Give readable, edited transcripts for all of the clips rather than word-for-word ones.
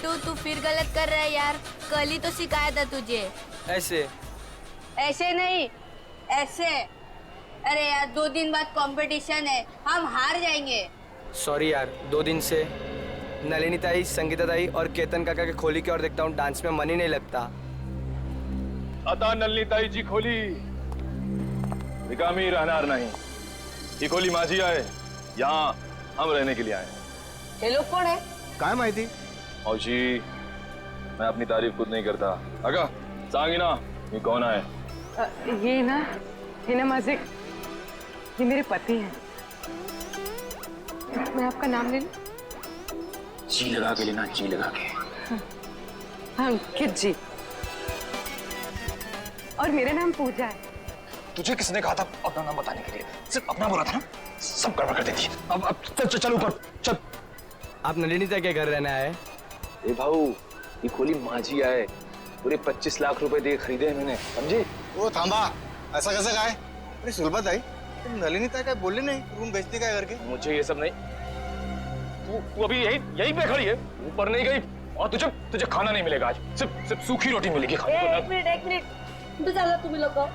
बिट्टू तू फिर गलत कर रहा है यार, कल ही तो सिखाया था तुझे। ऐसे ऐसे नहीं, ऐसे। अरे यार 2 दिन बाद कंपटीशन है, हम हार जाएंगे। सॉरी यार, 2 दिन से नलिनी ताई, संगीता ताई और केतन काका के खोली की ओर देखता हूँ, डांस में मन ही नहीं लगता। आता नलिनी ताई जी खोली रिकामी रहनार नहीं, ये खोली माझी आहे, यहाँ हम रहने के लिए आए। ये लोग कौन है? काय माहिती? मौशी, मैं अपनी तारीफ खुद नहीं करता, अगा सांगी ना ये कौन है? ये ना माझे, ये मेरे पति हैं। मैं आपका नाम ले लूं? जी लगा के लेना, जी लगा के। हाँ, अंकित जी। और मेरा नाम पूजा है। तुझे किसने कहा था अपना नाम बताने के लिए? सिर्फ अपना बोला था ना, सब गड़बड़ कर देती। अब चल ऊपर चल। आप नलिनी ताई के घर रहना है? ए भाऊ, ये खोली माझी आहे, पूरे 25 लाख रुपए दे खरीदे हैं मैंने, समझे? ओ थांबा, ऐसा कैसे काय? अरे सुलभा ताई, तुम नलिनी ताई काय बोलले नहीं रूम बेचती काय करके? मुझे ये सब नहीं। तू अभी यही पे खड़ी है, ऊपर नहीं गई, और तुझे खाना नहीं मिलेगा आज, सिर्फ सूखी रोटी मिलेगी खाने को। एक मिनट तो चलो तुम लोग को,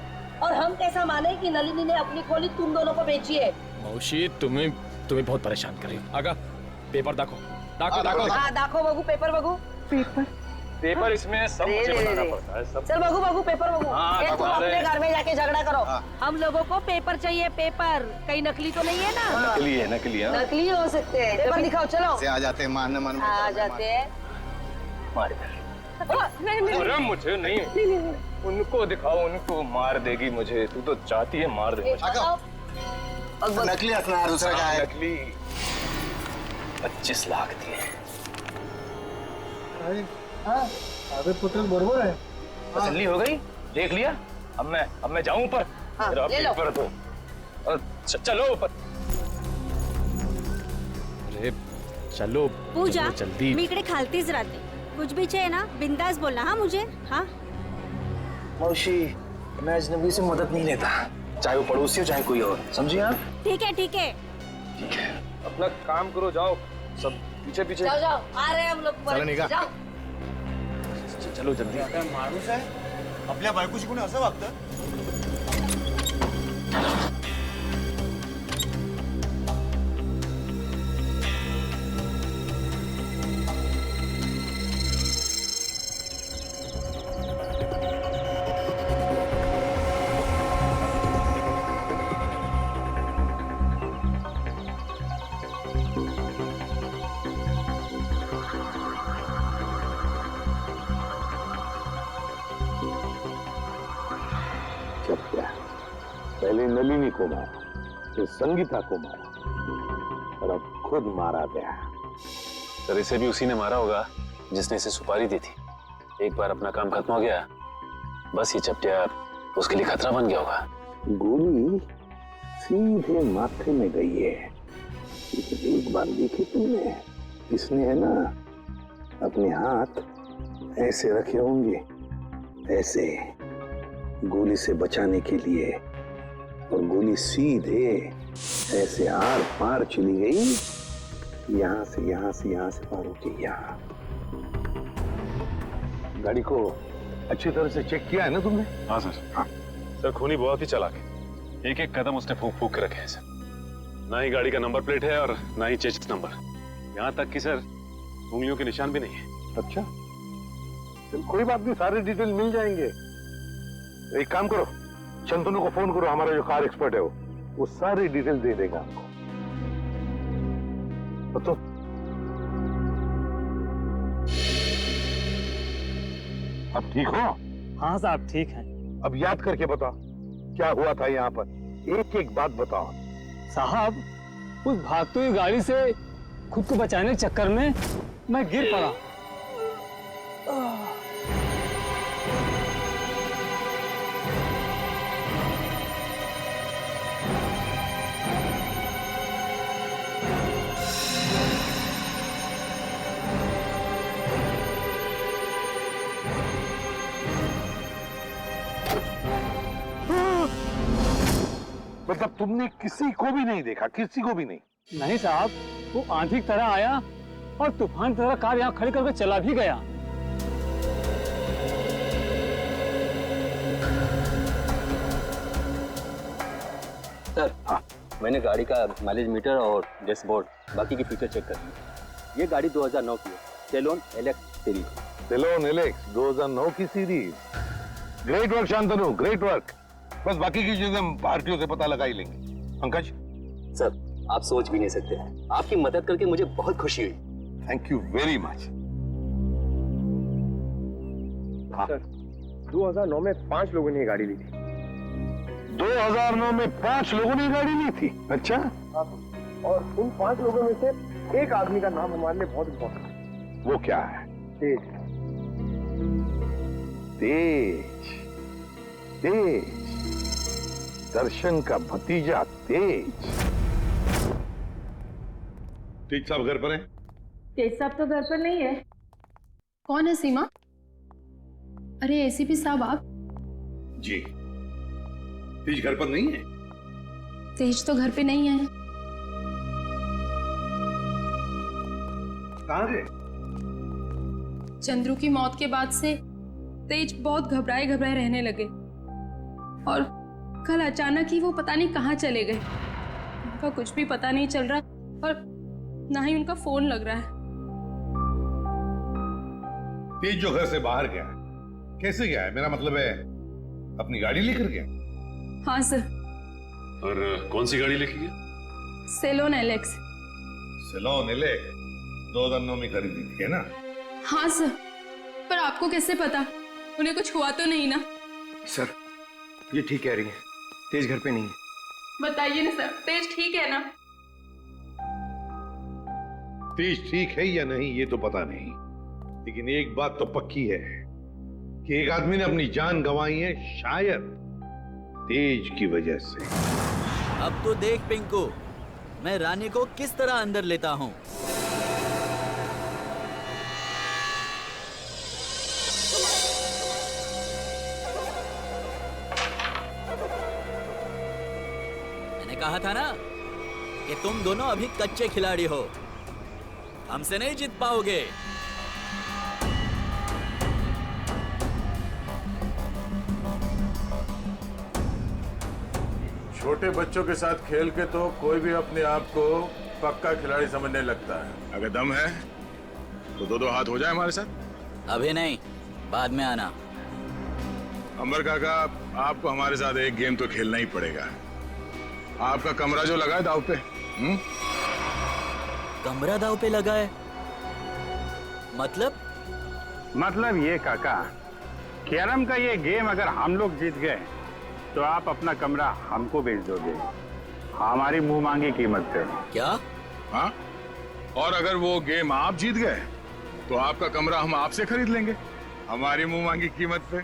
और हम कैसा माने कि नलिनी ने अपनी खोली तुम दोनों को बेची है? मौशी, तुम्हें बहुत परेशान कर रही हो। आगा पेपर दाखो दाखो बगू, पेपर बगू। पेपर इसमें सब मुझे बताना पड़ता है, सब। चल बगू पेपर बगू। हाँ, तुम अपने घर में जाके झगड़ा करो। हम लोगों को पेपर चाहिए, पेपर। कहीं नकली तो नहीं है ना? नकली है, नकली है। नकली हो सकते हैं, पेपर दिखाओ चलो। से आ जाते हैं मारने मन में। आ जाते हैं। मार अरे मुझे नहीं, उनको दिखाओ, उनको मार देगी मुझे। तू तो चाहती है मार दे मुझे। नकली हथियार दूसरा क्या है? नकली 25 लाख दिए। अबे पुत्र बरोबर है। तसल्ली हो गई? देख लिया? अब मैं जाऊं ऊपर? मेरा पेपर दो और चलो ऊपर। अरे चलो पूजा, जल्दी। मी इकडे खालतीच राहते, कुछ भी चाहिए ना बिंदास बोलना। हाँ मुझे, हाँ। मौशी, मैं अजनबी से मदद नहीं लेता, चाहे वो पड़ोसी हो चाहे कोई और, समझी आप? ठीक है ठीक है, अपना काम करो, जाओ सब पीछे। जाओ आ रहे हैं हम लोग। चला निघा। जाओ चलो जल्दी। माणूस आहे आपल्या बायकोशी कोणी असं वागतं? पहले नलिनी को मारा, फिर संगीता को मारा, और अब खुद मारा गया। सर, इसे भी उसी ने मारा होगा जिसने इसे सुपारी दी थी। एक बार अपना काम खत्म हो गया, बस ये चपटिया उसके लिए खतरा बन गया होगा। गोली सीधे माथे में गई है। लेकिन एक बार देखी तुमने, इसने है ना अपने हाथ ऐसे रखे होंगे, ऐसे गोली से बचाने के लिए, और गोली सीधे ऐसे आर पार चली गई, यहाँ से पार होके यहाँ। गाड़ी को अच्छी तरह से चेक किया है ना तुमने? हाँ सर। हाँ। सर, खूनी बहुत ही चालाक है, एक कदम उसने फूक के रखे हैं सर। ना ही गाड़ी का नंबर प्लेट है और ना ही चेसिस नंबर, यहाँ तक कि सर उंगलियों के निशान भी नहीं है। अच्छा, चल कोई बात नहीं, सारे डिटेल मिल जाएंगे। एक काम करो, शंतनु को फोन करो, हमारा जो कार एक्सपर्ट है वो सारी डिटेल दे देगा हमको। तो अब ठीक हो? हाँ साहब ठीक है। अब याद करके बताओ क्या हुआ था यहाँ पर, एक एक बात बताओ। साहब, उस भागती हुई गाड़ी से खुद को बचाने के चक्कर में मैं गिर पड़ा। मतलब तुमने किसी को भी नहीं देखा? किसी को भी नहीं? नहीं साहब, वो आंधी की तरह आया और तूफान की तरह कार यहाँ खड़ी करके चला भी गया। सर हाँ, मैंने गाड़ी का माइलेज मीटर और डैशबोर्ड बाकी के फीचर चेक कर लिए। ये गाड़ी 2009 की है, सेलोन एलेक्स सीरीज। सेलोन एलेक्स 2009 की series. Great work Shantanu, great work. बस बाकी की चीजें हम भारतीयों से पता लगा ही लेंगे। पंकज सर आप सोच भी नहीं सकते, आपकी मदद करके मुझे बहुत खुशी हुई। Thank you very much. Sir 2009 में 5 लोगों ने ये गाड़ी ली थी। 2009 में 5 लोगों ने गाड़ी ली थी? अच्छा। और उन 5 लोगों में से एक आदमी का नाम हमारे लिए बहुत इम्पोर्टेंट है। वो क्या है? तेज। तेज, तेज, दर्शन का भतीजा तेज। तेज साहब घर पर हैं? तेज साहब तो घर पर नहीं है। कौन है सीमा? अरे एसीपी साहब आप? जी। तेज घर पर नहीं है? तेज तो घर पे नहीं है। कहाँ गए? चंद्रू की मौत के बाद से तेज बहुत घबराए घबराए रहने लगे और कल अचानक ही वो पता नहीं कहाँ चले गए। उनका कुछ भी पता नहीं चल रहा और ना ही उनका फोन लग रहा है। तेज जो घर से बाहर गया है, कैसे गया है? मेरा मतलब है अपनी गाड़ी लेकर गया? हाँ सर। और कौन सी गाड़ी लेके गया? Salon Alex. सेलोन एलेक्स 2009 में खरीदी थी, है ना? हाँ सर, पर आपको कैसे पता? उन्हें कुछ हुआ तो नहीं ना? सर ये ठीक कह रही है, तेज घर पे नहीं है। बताइए ना सर, तेज ठीक है ना? तेज ठीक है या नहीं ये तो पता नहीं, लेकिन एक बात तो पक्की है कि एक आदमी ने अपनी जान गंवाई है, शायद तेज की वजह से। अब तो देख पिंकू, मैं रानी को किस तरह अंदर लेता हूँ। मैंने कहा था ना कि तुम दोनों अभी कच्चे खिलाड़ी हो, हमसे नहीं जीत पाओगे। छोटे बच्चों के साथ खेल के तो कोई भी अपने आप को पक्का खिलाड़ी समझने लगता है। अगर दम है तो दो हाथ हो जाए हमारे साथ। अभी नहीं, बाद में आना। अंबर काका, आपको हमारे साथ एक गेम तो खेलना ही पड़ेगा। आपका कमरा जो लगा है दाव पे। कमरा दाव पे लगा है? मतलब ये काका, कैरम का ये गेम अगर हम लोग जीत गए तो आप अपना कमरा हमको बेच दोगे, हमारी मुंह मांगी कीमत पे। क्या? हाँ, और अगर वो गेम आप जीत गए तो आपका कमरा हम आपसे खरीद लेंगे, हमारी मुंह मांगी कीमत पे।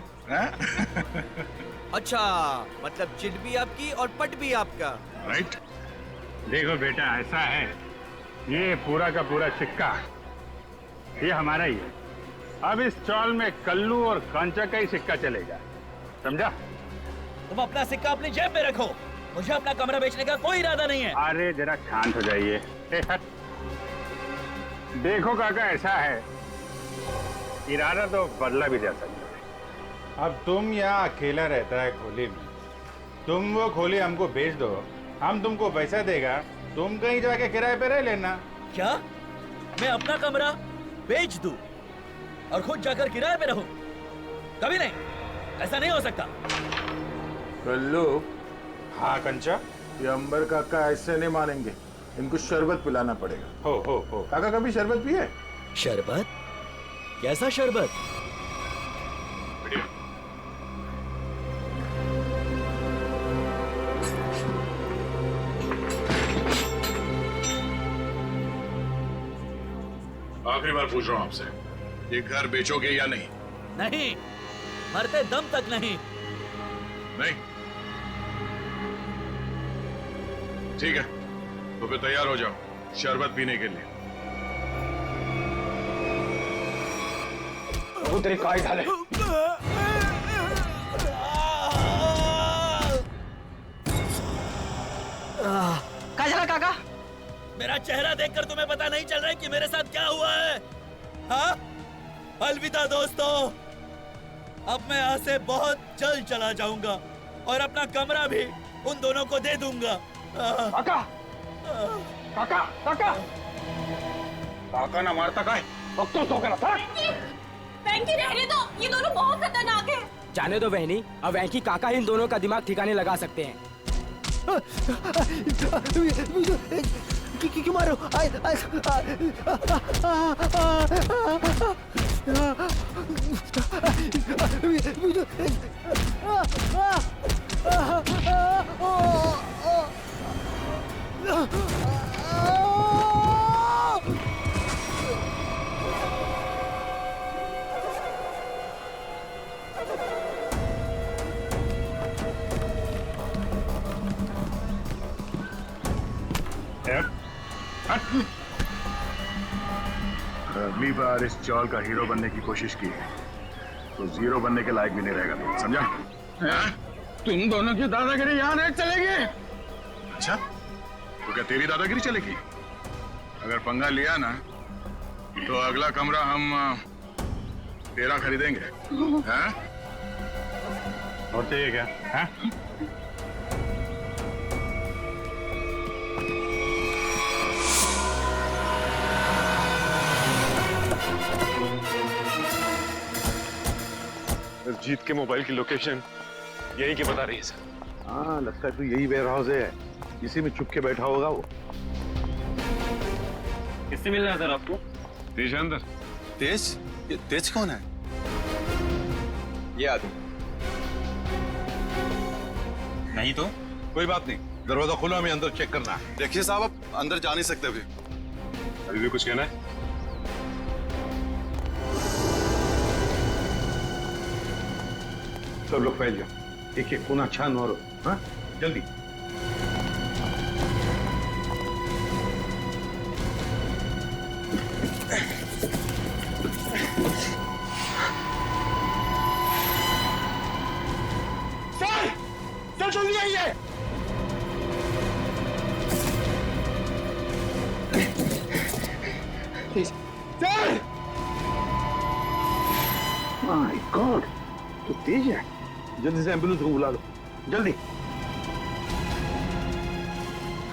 अच्छा, मतलब चिट भी आपकी और पट भी आपका। राइट। देखो बेटा, ऐसा है, ये पूरा का पूरा सिक्का ये हमारा ही है। अब इस चौल में कल्लू और कांचा का ही सिक्का चलेगा, समझा? तुम अपना सिक्का अपनी जेब में रखो, मुझे अपना कमरा बेचने का कोई इरादा नहीं है। अरे जरा शांत हो जाइए। देखो काका, ऐसा है, इरादा तो बदला भी जा सकता है। अब तुम यहाँ अकेला रहता है खोली में, तुम वो खोली हमको बेच दो, हम तुमको पैसा देगा, तुम कहीं जाके किराए पे रह लेना। क्या मैं अपना कमरा बेच दूं और खुद जाकर किराए पे रहूं? कभी नहीं, ऐसा नहीं हो सकता। कल्लू। हाँ कंचा, ये अंबर काका ऐसे नहीं मानेंगे, इनको शरबत पिलाना पड़ेगा। हो काका कभी शरबत पिए? शरबत? कैसा शरबत? आखिरी बार पूछ रहा हूं आपसे, ये घर बेचोगे या नहीं? नहीं, मरते दम तक नहीं। नहीं? ठीक है, तो फिर तैयार हो जाओ शरबत पीने के लिए। वो तेरी काय ढाले। काय झालं काका? मेरा चेहरा देखकर तुम्हें पता नहीं चल रहा है कि मेरे साथ क्या हुआ है? हाँ? अलविदा दोस्तों, अब मैं यहाँ से बहुत जल्द चला जाऊंगा और अपना कमरा भी उन दोनों को दे दूंगा। काका, काका, काका, काका ना मारता का है। अब तो करा था। वेंकी रहने दो, ये दोनों बहुत खतरनाक हैं। जाने दो बहनी, अब वेंकी काका इन दोनों का दिमाग ठिकाने लगा सकते हैं। क्यों मारो? अगली बार इस चौल का हीरो बनने की कोशिश की तो जीरो बनने के लायक भी नहीं रहेगा, समझा? तुम दोनों की दादागिरी यहाँ नहीं चलेगी। अच्छा, तो क्या तेरी दादागिरी चलेगी? अगर पंगा लिया ना तो अगला कमरा हम तेरा खरीदेंगे। हाँ? और चाहिए क्या? हाँ? जीत के मोबाइल की लोकेशन यही के बता रही है सर। हाँ, लगता है तो यही वेयर हाउस है, इसी में छुप के बैठा होगा वो। किससे मिल रहा है सर आपको? तेज अंदर। तेज? ये तेज कौन है? ये आदमी नहीं तो कोई बात नहीं, दरवाजा खुला, हमें अंदर चेक करना है। देखिए साहब, आप अंदर जा नहीं सकते अभी। अभी भी कुछ कहना है? सब लोग फैल जाओ, एक एक कोना छान मारो। हाँ, जल्दी। सर, जल्दी आइए। सर! माय गॉड, तो तेज है। जल्दी से एम्बुलेंस को बुला लो, जल्दी।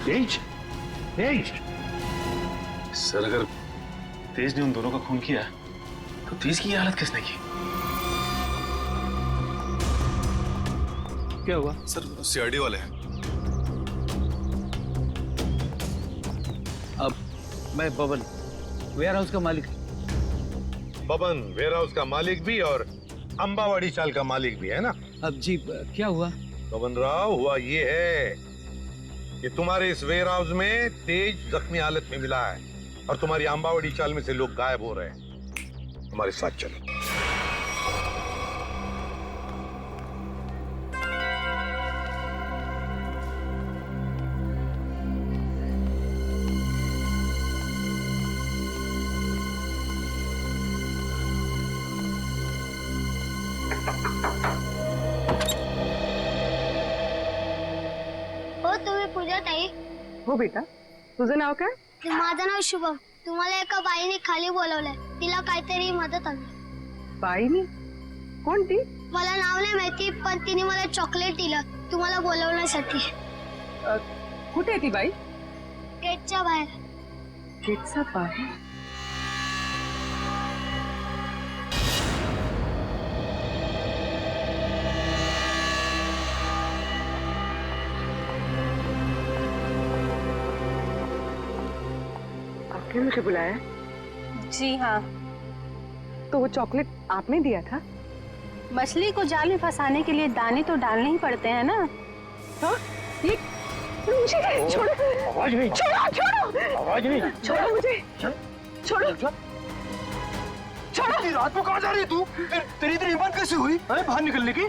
तेज, तेज। सर, अगर तेज ने उन दोनों का खून किया तो तेज की हालत किसने की? क्या हुआ? सर, सीआईडी वाले हैं। अब मैं बबन, वेयर हाउस का मालिक। बबन वेयर हाउस का मालिक भी और अंबावाड़ी चाल का मालिक भी है ना? अब जी क्या हुआ? बबन राव, हुआ ये है कि तुम्हारे इस वेयर हाउस में तेज जख्मी हालत में मिला है और तुम्हारी अंबावाड़ी चाल में से लोग गायब हो रहे हैं। हमारे साथ चलो। पूजा ताई. हो बेटा, तुझं नाव काय? माझं नाव शुभम. तुम्हाला एका बाईने खाली बोलवलंय. तिला काहीतरी मदत हवी. बाईनी? कोणती? मला नाव नाही माहिती, पण तिने मला चॉकलेट दिलं तुम्हाला बोलवण्यासाठी. कुठे आहे ती बाई? गेटच्या बाहेर. गेटच्या बाहेर? आपने मुझे बुलाया? जी हाँ। तो वो चॉकलेट आपने दिया था? मछली को जाल में फंसाने के लिए दाने तो डालने ही पड़ते हैं ना। हाँ? ये मुझे छोड़ो। आवाज नहीं। छोड़ो, छोड़ो। आवाज नहीं। छोड़ो मुझे। छोड़ो। छोड़ो। रात में कहाँ जा रही है तू? तेरी इतनी हिम्मत कैसे हुई? अरे बाहर निकलने की?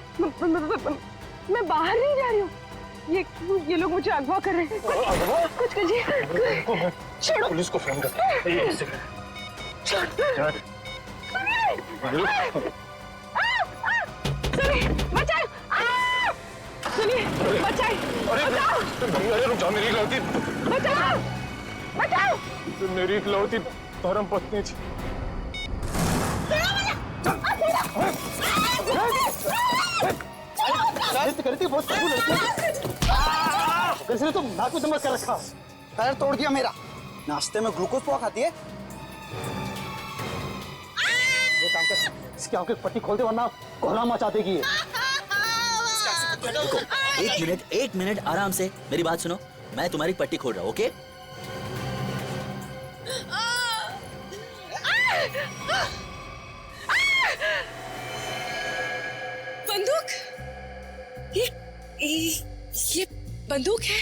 मैं बाहर नहीं जा रही हूँ। ये लोग मुझे अगवा कर रहे हैं। कुछ कीजिए। छोड़ो। पुलिस को फोन कर। सुनिए, बचाओ! सुनिए, बचाओ! बचाओ! अरे रुक जाओ, मेरी गलती। बचाओ! बचाओ। तो मेरी इकलौती धर्म पत्नी थी। बहुत कैसे तो नाक में दमा कर रखा, पैर तोड़ दिया मेरा। नाश्ते में ग्लूकोज पाव खाती है। ये काम कर, इसकी आंखें पट्टी खोल दे वरना कोहरा मचा देगी। रुको, एक मिनट आराम से मेरी बात सुनो। मैं तुम्हारी पट्टी खोल रहा हूँ, ओके? बंदूक? ये बंदूक है?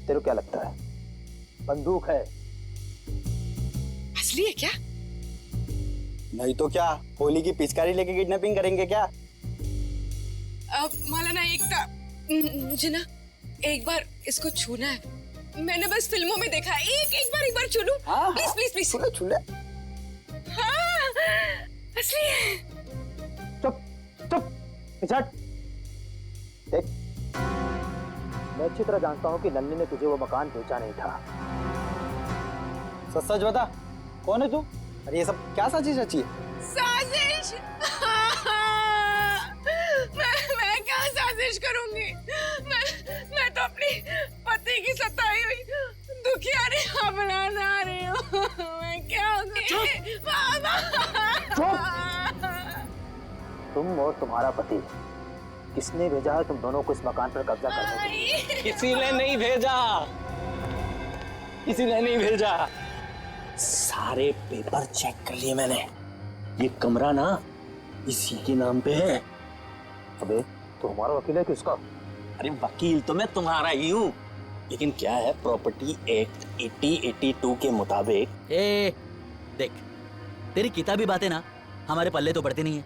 तेरे को क्या लगता है बंदूक है? असली है क्या? नहीं तो क्या, होली की पिचकारी लेके किडनैपिंग करेंगे क्या? मौलाना एकता, मुझे ना एक बार इसको छूना है। मैंने बस फिल्मों में देखा है। एक बार छू लूं? Please please please. छू ले। हाँ, असली है। चुप पिछड़। देख, मैं अच्छी तरह जानता हूँ कि नन्नी ने तुझे वो मकान बेचा नहीं था। सच बता, कौन है तू? अरे ये सब क्या साजिश रची है? साजिश? मैं क्या साजिश करूंगी? मैं तो अपनी पति की सताई हुई दुखियारी अपना रही हूँ। मैं क्या तुम और तुम्हारा पति, किसने भेजा है तुम दोनों को इस मकान पर कब्जा करने के लिए? किसी ने नहीं भेजा, किसी ने नहीं भेजा। सारे पेपर चेक कर लिए मैंने। ये कमरा ना इसी के नाम पे है। अबे तो हमारा वकील है किसका? अरे वकील तो मैं तुम्हारा ही हूँ, लेकिन क्या है, प्रॉपर्टी एक्ट 8082 के मुताबिक। देख, तेरी किताबी बातें ना हमारे पल्ले तो पड़ती नहीं है।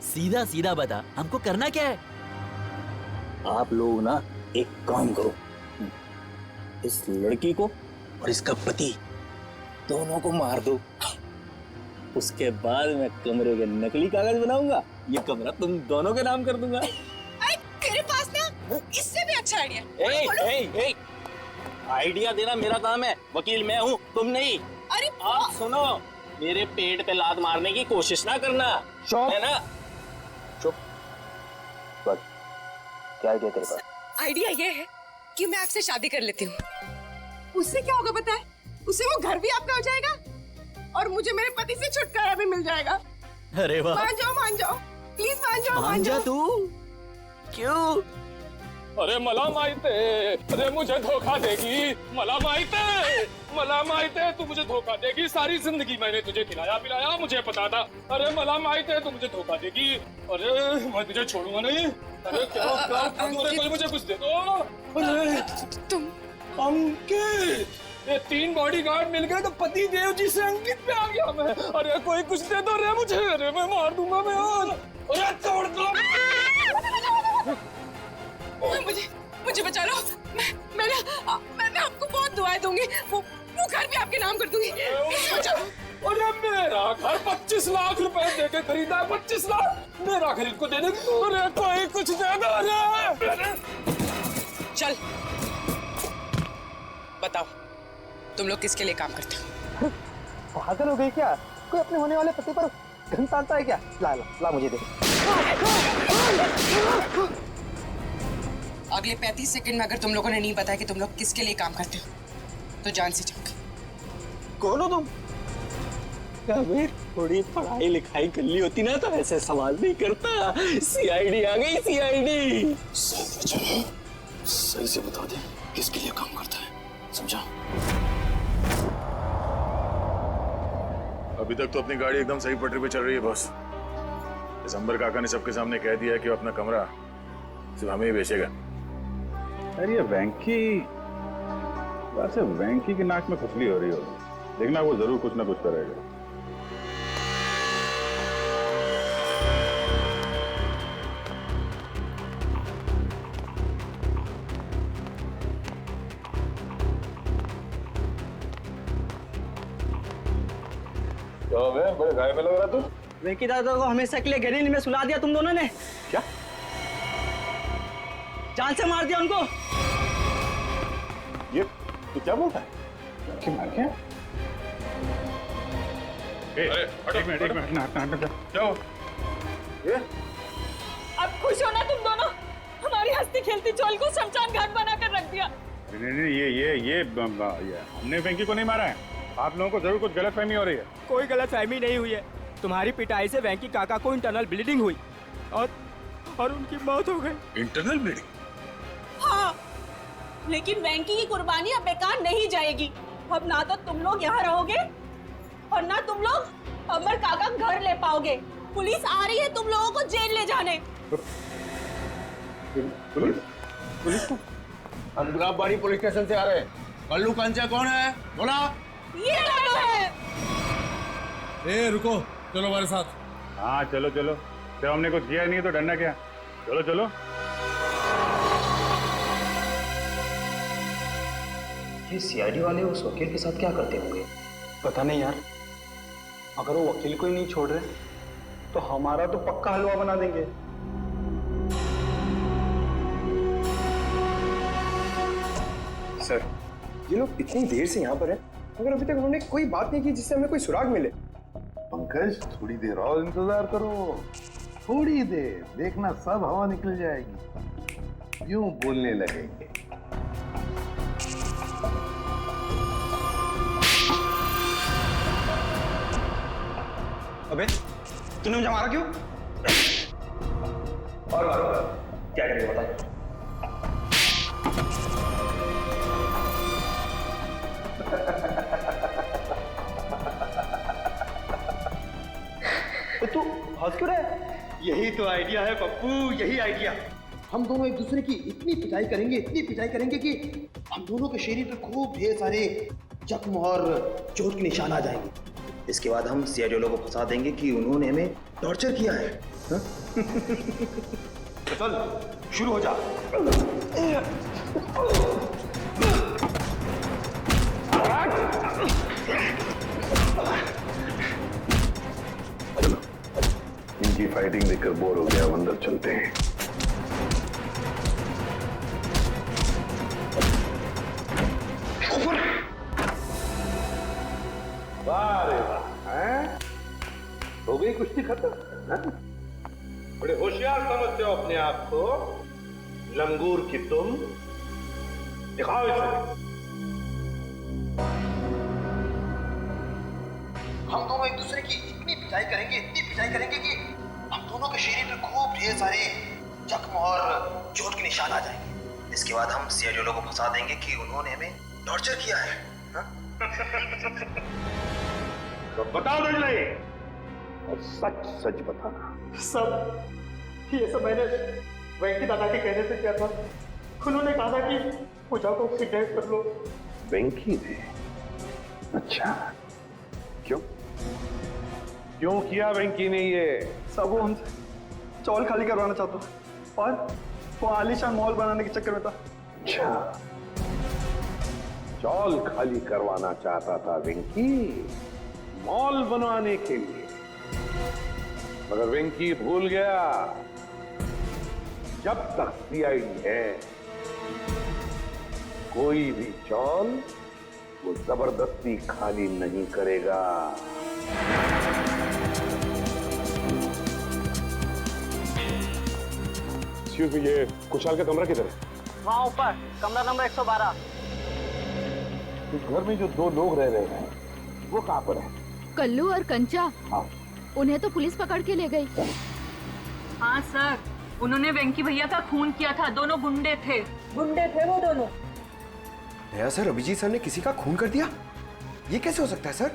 सीधा सीधा बता, हमको करना क्या है? आप लोग ना एक काम करो, इस लड़की को और इसका पति दोनों को मार दो। उसके बाद मैं कमरे के नकली कागज बनाऊंगा, ये कमरा तुम दोनों के नाम कर दूंगा। तेरे पास ना इससे भी अच्छा आइडिया। आइडिया देना मेरा काम है, वकील मैं हूँ, तुम नहीं। अरे आप सुनो, मेरे पेट पे लात मारने की कोशिश ना करना, है ना? चुप। बस, क्या आइडिया तेरे पास? आइडिया ये है कि मैं आपसे शादी कर लेती हूँ। उससे क्या होगा पता है? उससे वो घर भी आपका हो जाएगा और मुझे मेरे पति से छुटकारा भी मिल जाएगा। अरे वाह, मान जाओ, प्लीज मान जाओ। तू क्यों? अरे मला माहित है, अरे मुझे धोखा देगी। मला माहित है तू मुझे धोखा देगी। सारी जिंदगी मैंने तुझे खिलाया पिलाया, मुझे पता था। अरे मला माहित है तू मुझे धोखा देगी। अरे मैं तुझे छोड़ूंगा नहीं। अरे क्या कोई मुझे कुछ दे दो। अरे तुम अंकित, ये 3 बॉडीगार्ड मिल गए तो पति देव जी से अंकित पे आ गया मैं। अरे कोई कुछ दे दो रे मुझे, अरे मैं मार दूंगा मैं। अरे छोड़ दो मुझे बचा लो। मैं आपको बहुत दुआएं दूंगी। वो घर भी आपके नाम कर दूंगी। अरे मेरा घर 25 लाख रुपए देके खरीदा है, 25 लाख मेरा खरीद को दे दे। अरे कोई कुछ दे दो। अरे चल बताओ, तुम लोग किसके लिए काम करते हो? पागल हो गई क्या? कोई अपने होने वाले पति पर घन तानता है क्या? ला मुझे दे। अगले 35 सेकंड में अगर तुम लोगों ने नहीं बताया कि तुम लोग किसके लिए काम करते हो तो जान से जाओगे। कौन हो तुम? अबे थोड़ी पढ़ाई लिखाई कर ली होती ना तो ऐसे सवाल नहीं करता। सीआईडी आ गई, सीआईडी। सही से बता दे किसके लिए काम करता है, समझा? अभी तक तो अपनी गाड़ी एकदम सही पटरी पे चल रही है बॉस। दिसंबर काका ने सबके सामने कह दिया है कि वो अपना कमरा सिर्फ हमें ही बेचेगा। अरे ये वेंकी की नाक में खुजली हो रही होगी, देखना वो जरूर कुछ ना कुछ करेगा। बड़े घायल में लग रहा तू। वेंकी दादा को हमेशा के लिए गहरी नींद में सुला दिया तुम दोनों ने। क्या? जान से मार दिया उनको। ये तू क्या बोलता है? क्या मार क्या? एक मिनट नाटक जाओ। ये अब खुश हो ना तुम दोनों? हमारी हंसती खेलती चोल को शमशान घाट बनाकर रख दिया। नहीं, ये हमने वेंकी को नहीं मारा है। आप लोगों को जरूर कुछ गलतफहमी हो रही है। कोई गलतफहमी नहीं हुई है। तुम्हारी पिटाई से वेंकी काका को इंटरनल ब्लीडिंग हुई और उनकी मौत हो गई। Internal bleeding? हाँ, लेकिन वेंकी की कुर्बानी अब बेकार नहीं जाएगी। अब ना तो तुम लोग यहाँ रहोगे और ना तुम लोग अमर काका घर ले पाओगे। पुलिस आ रही है तुम लोगों को जेल ले जाने। पुलिस को? हम गुलाबबाड़ी पुलिस स्टेशन से आ रहे हैं। कल्लू कंचा कौन है? बोला। ये दोनों है। ए रुको, चलो हमारे साथ। हाँ चलो चलो, जब हमने कुछ किया नहीं तो डरना क्या? चलो चलो। ये सीआईडी वाले उस वकील के साथ क्या करते होंगे? पता नहीं यार, अगर वो वकील को ही नहीं छोड़ रहे तो हमारा तो पक्का हलवा बना देंगे। सर, ये लोग इतनी देर से यहाँ पर हैं, मगर अभी तक उन्होंने कोई बात नहीं की जिससे हमें कोई सुराग मिले। पंकज, थोड़ी देर और इंतजार करो, थोड़ी देर, देखना सब हवा निकल जाएगी, यूं बोलने लगेंगे। अबे, तूने मुझे मारा क्यों? और मारो, क्या करेंगे बता? तू हंस क्यों रहा है? यही तो आइडिया है पप्पू, यही आइडिया। हम दोनों एक दूसरे की इतनी पिटाई करेंगे कि हम दोनों के शरीर पे खूब ढेर सारे जख्म और चोट के निशान आ जाएंगे। इसके बाद हम सीआईडी वालों को फंसा देंगे कि उन्होंने हमें टॉर्चर किया है। तो चल शुरू हो जा। इनकी फाइटिंग देखकर बोर हो गया, अंदर चलते हैं। वाह रे वाह, हैं? हो गई कुश्ती खत्म? बड़े होशियार समझते हो अपने आप को, लंगूर की तुम। दिखाओ इसे। हम दोनों एक दूसरे की इतनी पिटाई करेंगे कि हम दोनों के शरीर पे खूब ढेर सारे जख्म और चोट के निशान आ जाएंगे। इसके बाद हम सीआईडी वालों को फंसा देंगे कि उन्होंने हमें टॉर्चर किया है। तो बता दो नहीं, और सच सच बताना। ये सब मैंने वेंकी दादा के कहने से किया था। उन्होंने कहा था कि पूजा को किडनैप कर लो। वेंकी ने? अच्छा, क्यों किया वेंकी ने ये? सब वो हमसे चौल खाली करवाना चाहता था और वो आलीशान मॉल बनाने के चक्कर में था। अच्छा, चौल खाली करवाना चाहता था वेंकी मॉल बनवाने के लिए, मगर वेंकी भूल गया जब तक सीआईडी है कोई भी चौल वो जबरदस्ती खाली नहीं करेगा। ये कुशाल का कमरा किधर है? वहाँ ऊपर, कमरा नंबर 112। इस घर में जो दो लोग रह रहे हैं वो कहाँ पर है? कल्लू और कंचा। हाँ। उन्हें तो पुलिस पकड़ के ले गई। हाँ सर, उन्होंने वेंकी भैया का खून किया था। दोनों गुंडे थे वो दोनों। नया सर, अभिजीत सर ने किसी का खून कर दिया? ये कैसे हो सकता है सर?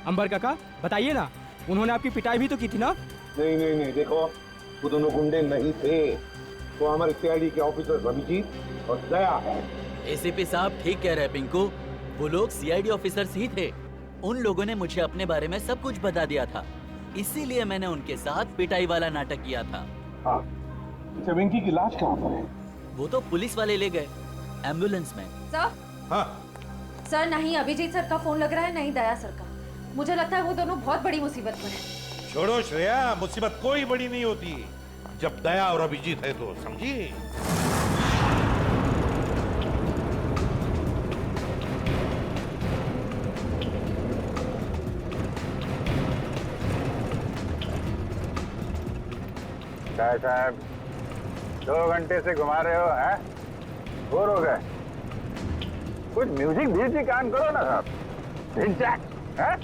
अंबर काका बताइए ना, उन्होंने आपकी पिटाई भी तो की थी ना? नहीं, देखो वो दोनों गुंडे नहीं थे, वो हमारे सीआईडी के ऑफिसर अभिजीत और दया है। एसीपी साहब ठीक कह रहे हैं पिंकू, वो लोग सीआईडी ऑफिसर्स ही थे। उन लोगों ने मुझे अपने बारे में सब कुछ बता दिया था, इसीलिए मैंने उनके साथ पिटाई वाला नाटक किया था। हाँ, वेंकी की लाश कहाँ पर है? वो तो पुलिस वाले ले गए एम्बुलेंस में। सर? हाँ सर, नहीं अभिजीत सर का फोन लग रहा है, नहीं दया सर का। मुझे लगता है वो दोनों बहुत बड़ी मुसीबत में हैं। छोड़ो श्रेया, मुसीबत कोई बड़ी नहीं होती जब दया और अभिजीत है तो, समझी? क्या साहब 2 घंटे से घुमा रहे हो, हैं? बोर हो गए? कुछ म्यूजिक भी कान करो ना साहब। हैं?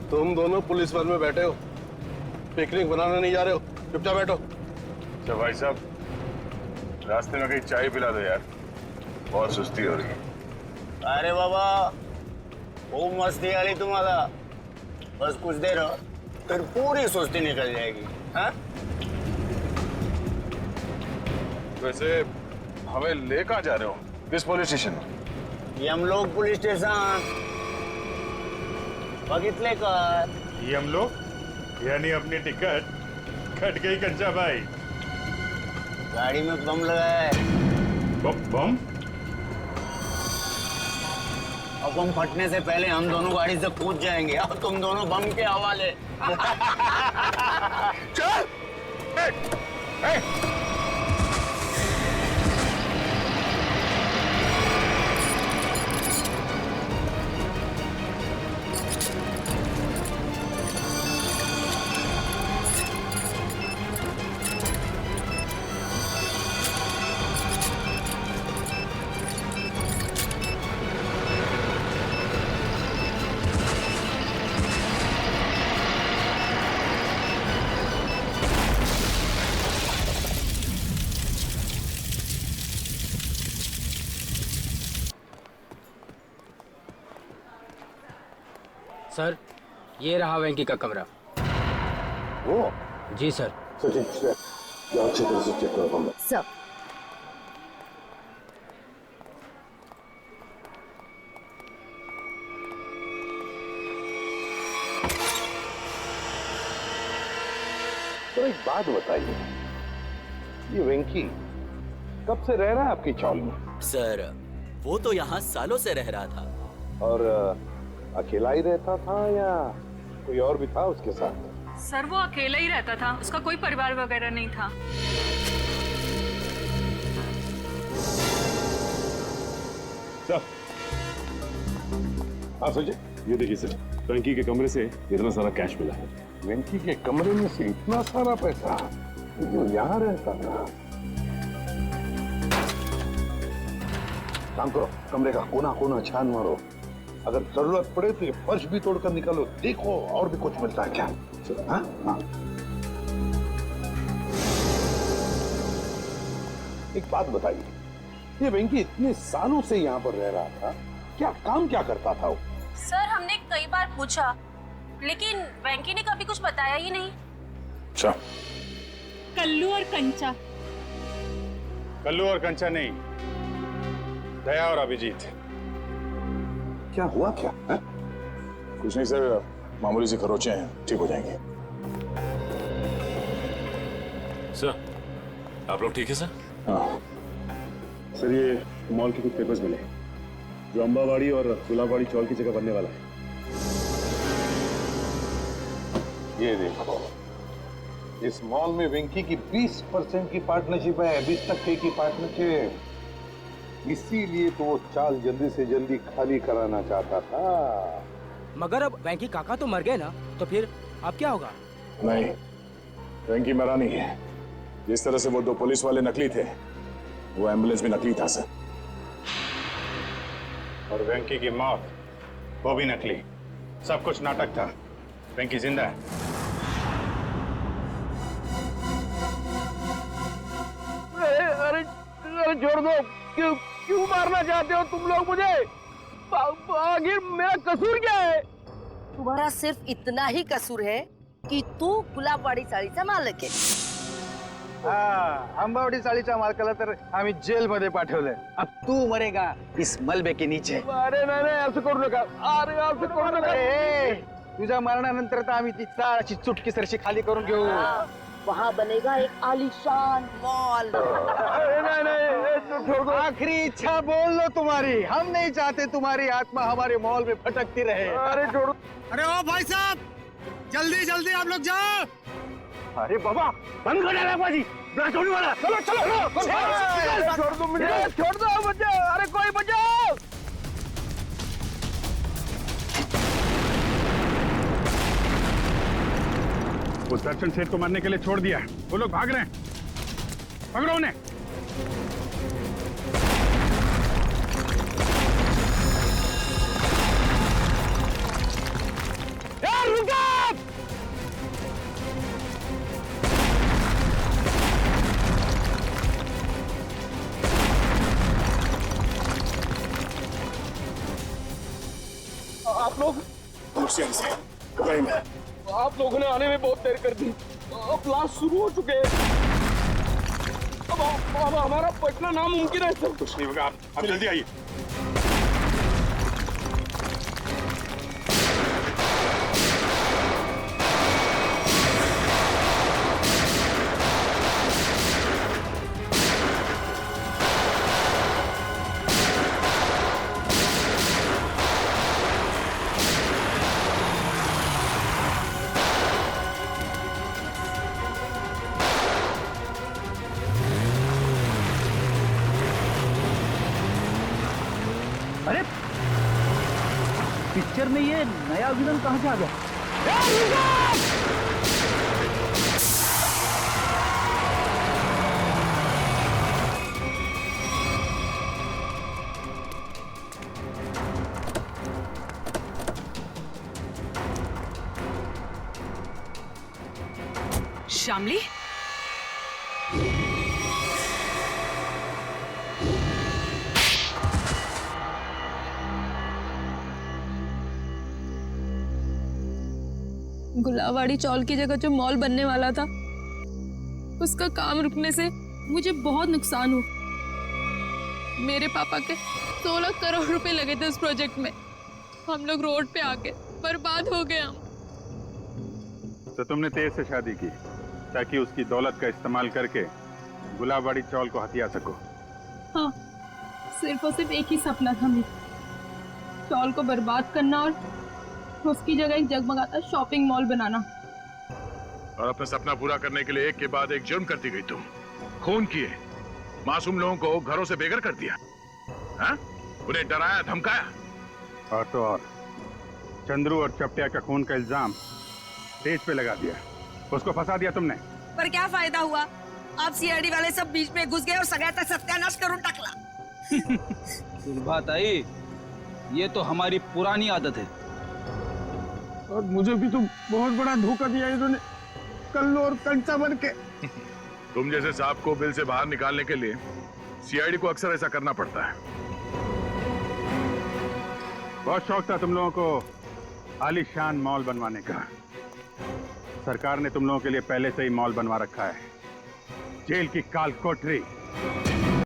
तुम दोनों पुलिस वन में बैठे हो, पिकनिक बनाने नहीं जा रहे हो, चुपचाप बैठो। अच्छा भाई साहब रास्ते में कहीं चाय पिला दो यार, बहुत सुस्ती हो रही है। अरे बाबा खूब मस्ती आ रही तुम्हारा, बस कुछ देर हो फिर पूरी सुस्ती निकल जाएगी। हाँ? वैसे हमें ले कहाँ जा रहे हो, किस पुलिस स्टेशन? यमलोक पुलिस स्टेशन बगितले का। यमलोक यानी अपनी टिकट कट गई कंचा भाई। गाड़ी में बम लगा है। बम? और बम फटने से पहले हम दोनों गाड़ी से कूद जाएंगे और तुम दोनों बम के हवाले। चल! सर ये रहा वेंकी का कमरा। वो? जी सर। अच्छी तरह से चेक करो कमरा। सर तो एक बात बताइए, ये वेंकी कब से रह रहा है आपकी चौल में? सर वो तो यहाँ सालों से रह रहा था। और अकेला ही रहता था या कोई और भी था उसके साथ? सर वो अकेला ही रहता था, उसका कोई परिवार वगैरह नहीं था। हाँ सोचिए, ये देखिए सर, वेंकी के कमरे से इतना सारा कैश मिला है। वेंकी के कमरे में से इतना सारा पैसा जो यहाँ रहता था? काम करो, कमरे का कोना कोना छान मारो, अगर जरूरत पड़े तो ये फर्श भी तोड़कर निकालो, देखो और भी कुछ मिलता है क्या। हाँ? हाँ। एक बात बताइए, ये वेंकी इतने सालों से यहाँ पर रह रहा था, क्या काम क्या करता था वो? सर हमने कई बार पूछा लेकिन वेंकी ने कभी कुछ बताया ही नहीं। अच्छा, कल्लू और कंचा। कल्लू और कंचा नहीं, दया और अभिजीत। क्या हुआ क्या है? कुछ नहीं सर, मामूली से खरोचे हैं, ठीक हो जाएंगे। सर आप लोग ठीक है सर? हाँ सर ये मॉल के कुछ पेपर्स मिले जो अंबावाड़ी और गुलाबवाड़ी चौल की जगह बनने वाला है। ये देखो, इस मॉल में वेंकी की 20% की पार्टनरशिप है, 20% की पार्टनरशिप। इसीलिए तो वो चाल जल्दी से जल्दी खाली कराना चाहता था। मगर अब वेंकी काका तो मर गए ना, तो फिर अब क्या होगा? नहीं, वेंकी मरा नहीं है। जिस तरह से वो 2 पुलिस वाले नकली थे, वो एम्बुलेंस भी नकली था सर। और वेंकी की मौत वो भी नकली, सब कुछ नाटक था। वेंकी जिंदा है। अरे छोड़ दो, क्यों मारना चाहते हो तुम लोग मुझे? आखिर मेरा कसूर क्या है? तुम्हारा सिर्फ इतना ही कसूर है की तू गुलाबवाडी चाळीचा मालक आहे. आंबावडी चाळीच्या मालकाला तर आम्ही जेल मध्ये पाठवलंय. अब तू मरेगा इस मलबे के नीचे. अरे नाही असं करू नका. अरे असं करू नका. तुझ्या मरणानंतर तर आम्ही ती चाळाची चुटकी सरशी खाली करून घेऊ. वहाँ बनेगा एक आलीशान मॉल. आखिरी इच्छा बोल लो तुम्हारी. हम नहीं चाहते तुम्हारी आत्मा हमारे मॉल में भटकती रहे. अरे छोड़ो. अरे ओ भाई साहब, जल्दी जल्दी आप लोग जाओ. अरे बाबा बंद कर डाला बाजी. ब्लास्ट होने वाला. चलो चलो. छोड़ दो मुझे. छोड़ दो मुझे. अरे कोई बचाओ. वो दर्शन सेठ को मारने के लिए छोड़ दिया। वो लोग भाग रहे हैं, पकड़ो उन्हें। आप लोग आप लोगों ने आने में बहुत देर कर दी। अब ब्लास्ट शुरू हो चुके हैं। अब हमारा पटना नामुमकिन है सर। कुछ नहीं होगा, आप जल्दी आइए। अरे पिक्चर में ये नया विलन कहाँ से आ गया? श्यामली, गुलावाड़ी चौल की जगह जो मॉल बनने वाला था, उसका काम रुकने से मुझे बहुत नुकसान हुआ। मेरे पापा के 16 करोड़ रुपए लगे थे उस प्रोजेक्ट में। हम लोग रोड पे आके बर्बाद हो गए हम। तो तुमने तेज से शादी की ताकि उसकी दौलत का इस्तेमाल करके गुलाबवाड़ी चौल को हथिया सको। हाँ, सिर्फ और सिर्फ एक ही सपना था मेरा, चौल को बर्बाद करना और उसकी जगह एक जगमगाता शॉपिंग मॉल बनाना। और अपना सपना पूरा करने के लिए एक के बाद एक जुर्म करती गई तुम। खून किए, मासूम लोगों को घरों से बेघर कर दिया, हाँ? उन्हें डराया धमकाया। और तो और चंद्रू और चपटिया का खून का इल्जाम तेज पे लगा दिया, उसको फंसा दिया तुमने। पर क्या फायदा हुआ? आप सीआईडी वाले सब बीच में घुस गए और सगळ्याचा सत्यानाश करून टाकला। सुलभाताई, ये तो हमारी पुरानी आदत है। और मुझे भी तो बहुत बड़ा धोखा दिया इन्होंने, कल्लू और कंचा बन के। तुम जैसे सांप को बिल से बाहर निकालने के लिए सीआईडी को अक्सर ऐसा करना पड़ता है। बहुत शौक था तुम लोगों को आलीशान मॉल बनवाने का। सरकार ने तुम लोगों के लिए पहले से ही मॉल बनवा रखा है, जेल की काल कोठरी।